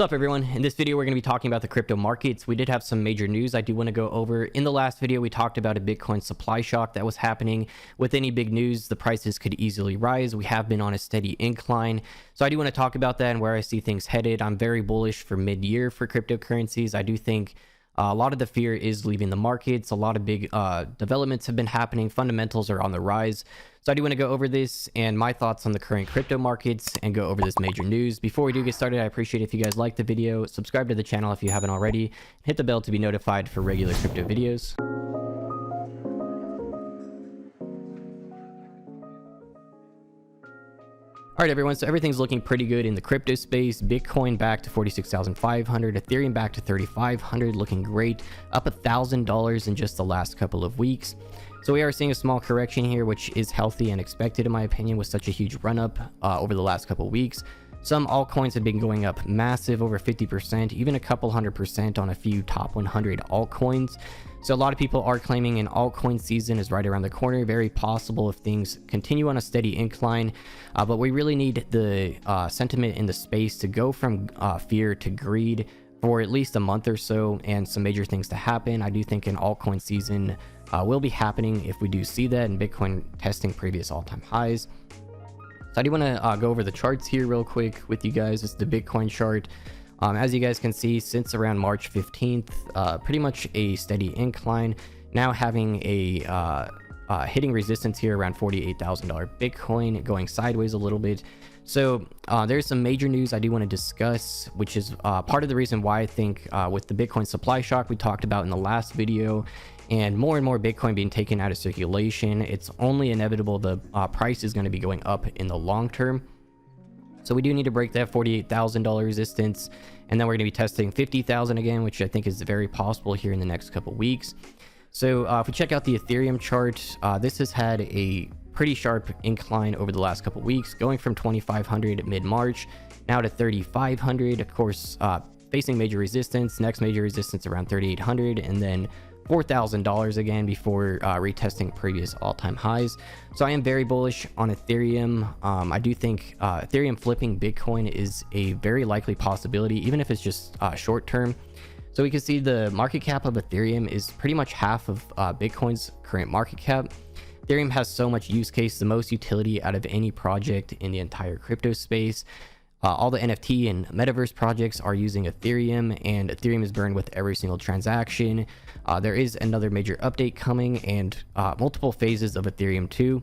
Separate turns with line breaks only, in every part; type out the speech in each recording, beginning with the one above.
What's up, everyone? In this video, we're going to be talking about the crypto markets. We did have some major news I do want to go over. In the last video, we talked about a Bitcoin supply shock that was happening. With any big news, the prices could easily rise. We have been on a steady incline. So I do want to talk about that and where I see things headed. I'm very bullish for mid-year for cryptocurrencies. I do think a lot of the fear is leaving the markets. A lot of big developments have been happening. Fundamentals are on the rise. So I do want to go over this and my thoughts on the current crypto markets and go over this major news. Before we do get started, I appreciate if you guys like the video, subscribe to the channel if you haven't already, and hit the bell to be notified for regular crypto videos. All right, everyone, so everything's looking pretty good in the crypto space. Bitcoin back to 46,500, Ethereum back to 3,500, looking great, up $1,000 in just the last couple of weeks. So we are seeing a small correction here, which is healthy and expected in my opinion with such a huge run up over the last couple of weeks. Some altcoins have been going up massive, over 50%, even a couple 100% on a few top 100 altcoins. So a lot of people are claiming an altcoin season is right around the corner. Very possible if things continue on a steady incline. But we really need the sentiment in the space to go from fear to greed for at least a month or so and some major things to happen. I do think an altcoin season will be happening if we do see that, and Bitcoin testing previous all-time highs. So I do want to go over the charts here real quick with you guys. It's the Bitcoin chart. As you guys can see, since around March 15th, pretty much a steady incline. Now having a hitting resistance here around $48,000 Bitcoin, going sideways a little bit. So there's some major news I do want to discuss, which is part of the reason why I think with the Bitcoin supply shock we talked about in the last video, and more Bitcoin being taken out of circulation, it's only inevitable the price is going to be going up in the long term. So we do need to break that $48,000 resistance, and then we're going to be testing 50,000 again, which I think is very possible here in the next couple weeks. So if we check out the Ethereum chart, this has had a pretty sharp incline over the last couple weeks, going from 2,500 mid-March now to 3,500. Of course, facing major resistance, next major resistance around 3,800, and then $4,000 again before retesting previous all-time highs. So I am very bullish on Ethereum. I do think Ethereum flipping Bitcoin is a very likely possibility, even if it's just short term. So we can see the market cap of Ethereum is pretty much half of Bitcoin's current market cap. Ethereum has so much use case, the most utility out of any project in the entire crypto space. All the NFT and metaverse projects are using Ethereum, and Ethereum is burned with every single transaction. There is another major update coming, and multiple phases of Ethereum 2.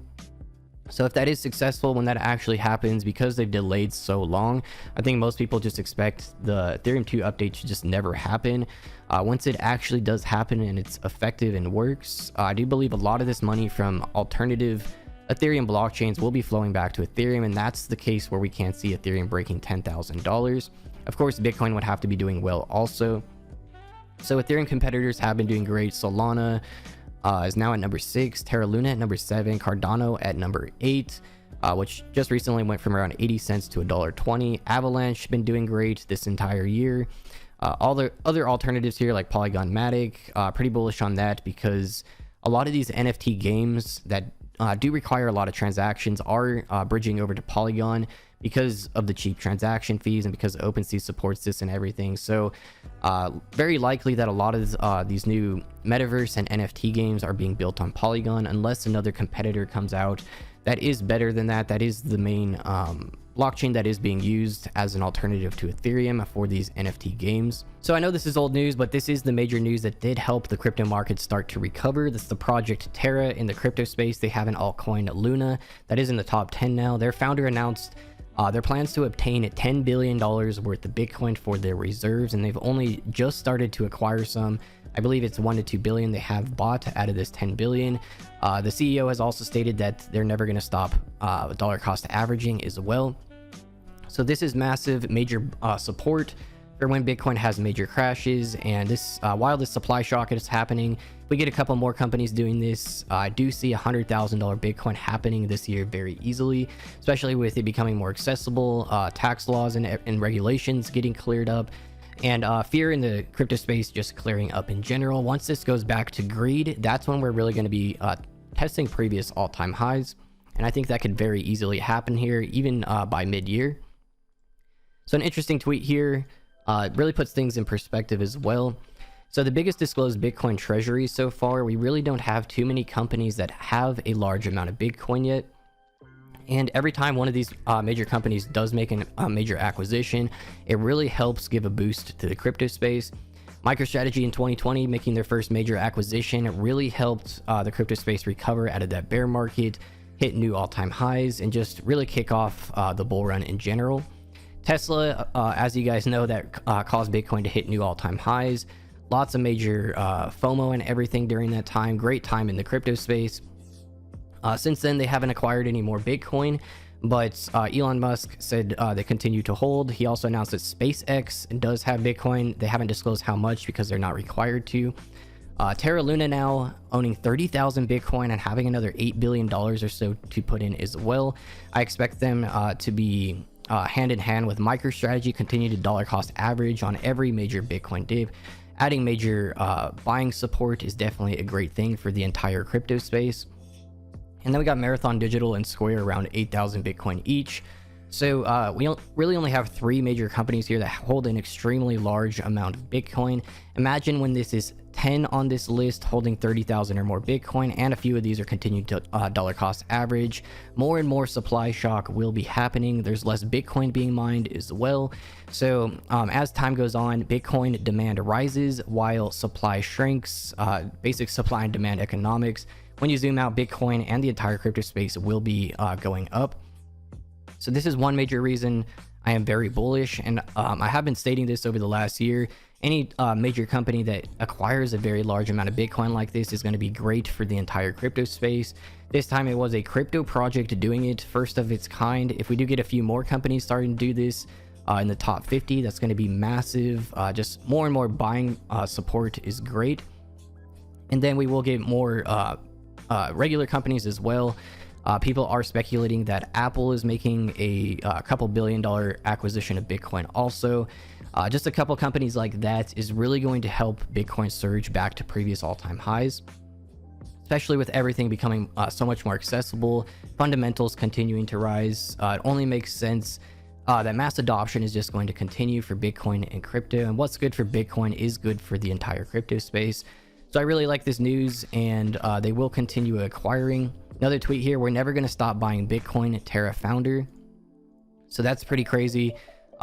So if that is successful, when that actually happens, because they've delayed so long, I think most people just expect the Ethereum 2 update to just never happen. Once it actually does happen and it's effective and works, I do believe a lot of this money from alternative Ethereum blockchains will be flowing back to Ethereum, and that's the case where we can't see Ethereum breaking $10,000. Of course, Bitcoin would have to be doing well also. So Ethereum competitors have been doing great. Solana is now at number 6, Terra at number 7, Cardano at number 8, which just recently went from around 80 cents to $1.20. Avalanche been doing great this entire year. All the other alternatives here like Polygon Matic, pretty bullish on that, because a lot of these NFT games that do require a lot of transactions are bridging over to Polygon because of the cheap transaction fees and because OpenSea supports this and everything. So very likely that a lot of these new metaverse and NFT games are being built on Polygon, unless another competitor comes out that is better than that. That is the main blockchain that is being used as an alternative to Ethereum for these NFT games. So I know this is old news, but this is the major news that did help the crypto market start to recover. This is the project Terra in the crypto space. They have an altcoin Luna that is in the top 10 now. Their founder announced their plans to obtain $10 billion worth of Bitcoin for their reserves, and they've only just started to acquire some. I believe it's 1 to 2 billion they have bought out of this 10 billion. The CEO has also stated that they're never going to stop dollar cost averaging as well. So this is massive, major support for when Bitcoin has major crashes. And this, while this supply shock is happening, if we get a couple more companies doing this, I do see $100,000 Bitcoin happening this year very easily, especially with it becoming more accessible, tax laws and regulations getting cleared up, and fear in the crypto space just clearing up in general. Once this goes back to greed, that's when we're really going to be testing previous all-time highs. And I think that could very easily happen here, even by mid-year. So an interesting tweet here. It really puts things in perspective as well. So the biggest disclosed Bitcoin treasury so far, we really don't have too many companies that have a large amount of Bitcoin yet. And every time one of these major companies does make a major acquisition, it really helps give a boost to the crypto space. MicroStrategy in 2020 making their first major acquisition, it really helped the crypto space recover out of that bear market, hit new all-time highs, and just really kick off the bull run in general. Tesla, as you guys know, that caused Bitcoin to hit new all-time highs. Lots of major FOMO and everything during that time. Great time in the crypto space. Since then, they haven't acquired any more Bitcoin, but Elon Musk said they continue to hold. He also announced that SpaceX does have Bitcoin. They haven't disclosed how much because they're not required to. Terra now owning 30,000 Bitcoin and having another $8 billion or so to put in as well. I expect them to be hand in hand with MicroStrategy, continue to dollar cost average on every major Bitcoin dip. Adding major buying support is definitely a great thing for the entire crypto space. And then we got Marathon Digital and Square around 8,000 Bitcoin each. So we really only have 3 major companies here that hold an extremely large amount of Bitcoin. Imagine when this is 10 on this list holding 30,000 or more Bitcoin, and a few of these are continuing to dollar cost average. More and more supply shock will be happening. There's less Bitcoin being mined as well. So as time goes on, Bitcoin demand rises while supply shrinks. Basic supply and demand economics. When you zoom out, Bitcoin and the entire crypto space will be going up. So this is one major reason I am very bullish, and I have been stating this over the last year. Any major company that acquires a very large amount of Bitcoin like this is going to be great for the entire crypto space. This time it was a crypto project doing it, first of its kind. If we do get a few more companies starting to do this in the top 50, that's going to be massive. Just more and more buying support is great. And then we will get more regular companies as well. People are speculating that Apple is making a couple $1 billion acquisition of Bitcoin also. Just a couple companies like that is really going to help Bitcoin surge back to previous all-time highs, especially with everything becoming so much more accessible, fundamentals continuing to rise. It only makes sense that mass adoption is just going to continue for Bitcoin and crypto, and what's good for Bitcoin is good for the entire crypto space. So I really like this news, and they will continue acquiring. Another tweet here, we're never going to stop buying Bitcoin, Terra founder. So that's pretty crazy.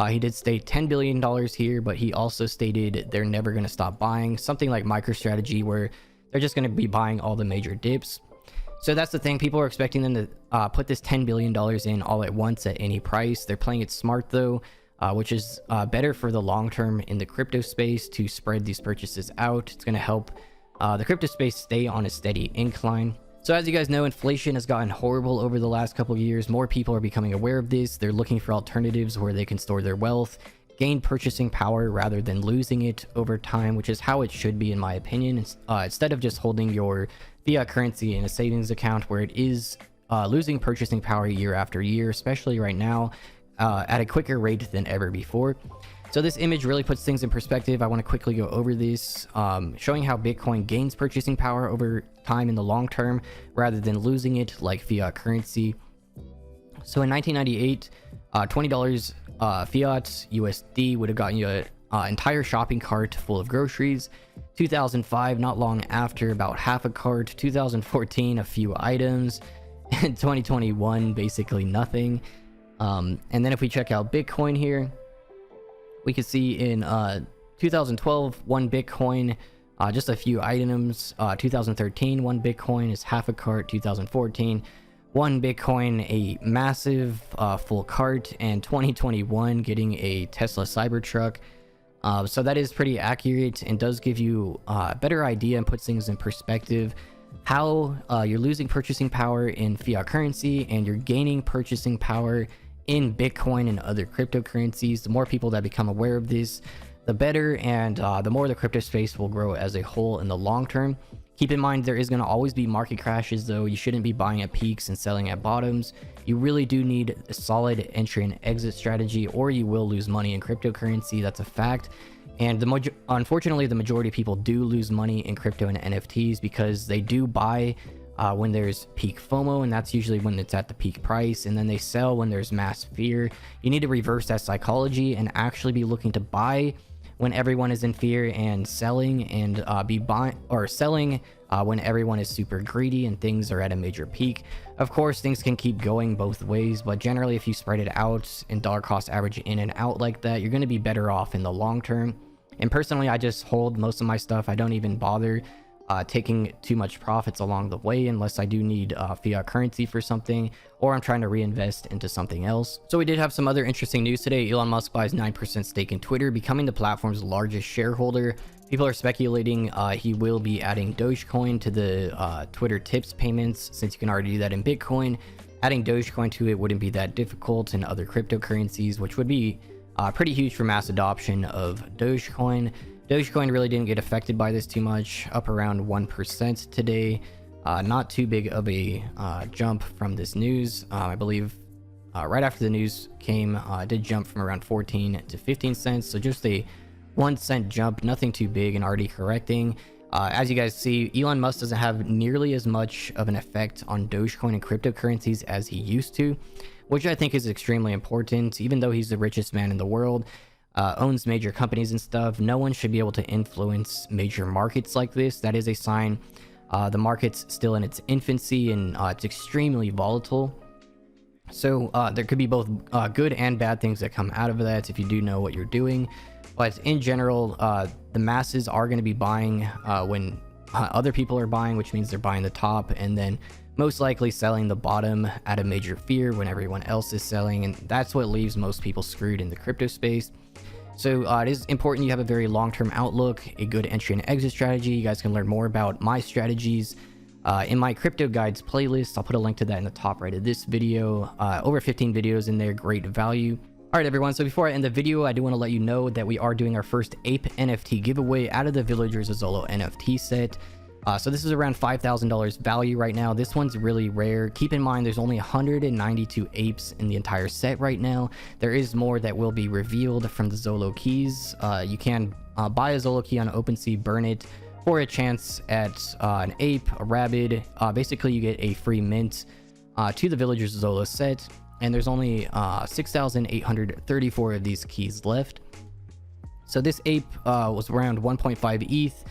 He did state $10 billion here, but he also stated they're never going to stop buying. Something like MicroStrategy, where they're just going to be buying all the major dips. So that's the thing. People are expecting them to put this $10 billion in all at once at any price. They're playing it smart though, which is better for the long term in the crypto space to spread these purchases out. It's going to help the crypto space stay on a steady incline. So as you guys know, inflation has gotten horrible over the last couple of years. More people are becoming aware of this. They're looking for alternatives where they can store their wealth, gain purchasing power rather than losing it over time, which is how it should be in my opinion. Instead of just holding your fiat currency in a savings account where it is losing purchasing power year after year, especially right now, at a quicker rate than ever before. So this image really puts things in perspective. I want to quickly go over this, showing how Bitcoin gains purchasing power over time in the long term rather than losing it like fiat currency. So in 1998, $20 fiat USD would have gotten you an entire shopping cart full of groceries. 2005, not long after, about half a cart. 2014, a few items. And 2021, basically nothing. And then if we check out Bitcoin here, we can see in 2012, 1 Bitcoin, just a few items. 2013, 1 Bitcoin is half a cart. 2014, 1 Bitcoin, a massive full cart. And 2021, getting a Tesla Cybertruck. So that is pretty accurate and does give you a better idea and puts things in perspective. How you're losing purchasing power in fiat currency and you're gaining purchasing power in Bitcoin and other cryptocurrencies. The more people that become aware of this, the better, and the more the crypto space will grow as a whole in the long term. Keep in mind, there is going to always be market crashes though. You shouldn't be buying at peaks and selling at bottoms. You really do need a solid entry and exit strategy, or you will lose money in cryptocurrency. That's a fact. And unfortunately, the majority of people do lose money in crypto and NFTs because they do buy when there's peak FOMO, and that's usually when it's at the peak price, and then they sell when there's mass fear. You need to reverse that psychology and actually be looking to buy when everyone is in fear, and selling and be buying or selling when everyone is super greedy and things are at a major peak. Of course, things can keep going both ways, but generally if you spread it out and dollar cost average in and out like that, you're going to be better off in the long term. And personally, I just hold most of my stuff. I don't even bother taking too much profits along the way unless I do need fiat currency for something, or I'm trying to reinvest into something else. So we did have some other interesting news today. Elon Musk buys 9% stake in Twitter, becoming the platform's largest shareholder. People are speculating he will be adding Dogecoin to the Twitter tips payments, since you can already do that in Bitcoin. Adding Dogecoin to it wouldn't be that difficult in other cryptocurrencies, which would be pretty huge for mass adoption of Dogecoin. Dogecoin really didn't get affected by this too much, up around 1% today. Not too big of a jump from this news. I believe right after the news came, it did jump from around 14 to 15 cents. So just a 1 cent jump, nothing too big, and already correcting. As you guys see, Elon Musk doesn't have nearly as much of an effect on Dogecoin and cryptocurrencies as he used to, which I think is extremely important. Even though he's the richest man in the world, owns major companies and stuff, no one should be able to influence major markets like this. That is a sign the market's still in its infancy, and it's extremely volatile. So there could be both good and bad things that come out of that if you do know what you're doing. But in general, the masses are going to be buying when other people are buying, which means they're buying the top, and then most likely selling the bottom at a major fear when everyone else is selling. And that's what leaves most people screwed in the crypto space. So it is important you have a very long-term outlook, a good entry and exit strategy. You guys can learn more about my strategies in my crypto guides playlist. I'll put a link to that in the top right of this video. Over 15 videos in there, great value. All right, everyone. So before I end the video, I do want to let you know that we are doing our first ape NFT giveaway out of the Villagers of Zolo NFT set. So this is around $5,000 value right now. This one's really rare. Keep in mind, there's only 192 apes in the entire set right now. There is more that will be revealed from the Zolo keys. You can buy a Zolo key on OpenSea, burn it for a chance at an ape, a rabbit. Basically, you get a free mint to the Villagers of Zolo set. And there's only 6,834 of these keys left. So this ape was around 1.5 ETH.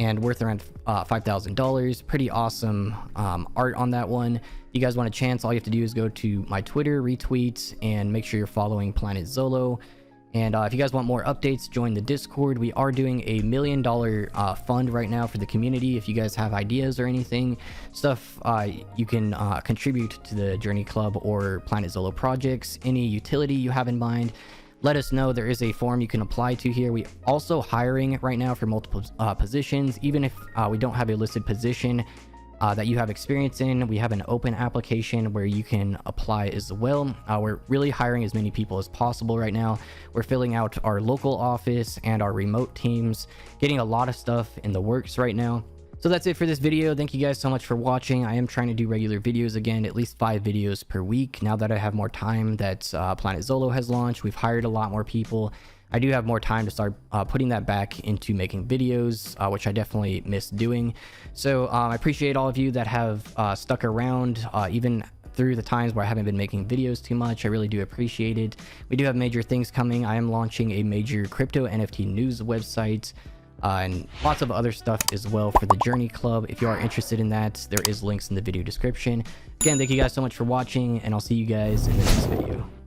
And worth around $5,000. Pretty awesome art on that one. If you guys want a chance, all you have to do is go to my Twitter, retweet, and make sure you're following Planet Zolo. And if you guys want more updates, join the Discord. We are doing a $1 million fund right now for the community. If you guys have ideas or anything, stuff you can contribute to the Journey Club or Planet Zolo projects, any utility you have in mind, let us know. There is a form you can apply to here. We also hiring right now for multiple positions. Even if we don't have a listed position that you have experience in, we have an open application where you can apply as well. We're really hiring as many people as possible right now. We're filling out our local office and our remote teams, getting a lot of stuff in the works right now. So that's it for this video. Thank you guys so much for watching. I am trying to do regular videos again, at least 5 videos per week. Now that I have more time that Planet Zolo has launched, we've hired a lot more people. I do have more time to start putting that back into making videos, which I definitely miss doing. So I appreciate all of you that have stuck around, even through the times where I haven't been making videos too much. I really do appreciate it. We do have major things coming. I am launching a major crypto NFT news website. And lots of other stuff as well for the Journey Club. If you are interested in that, there is links in the video description. Again, thank you guys so much for watching, and I'll see you guys in the next video.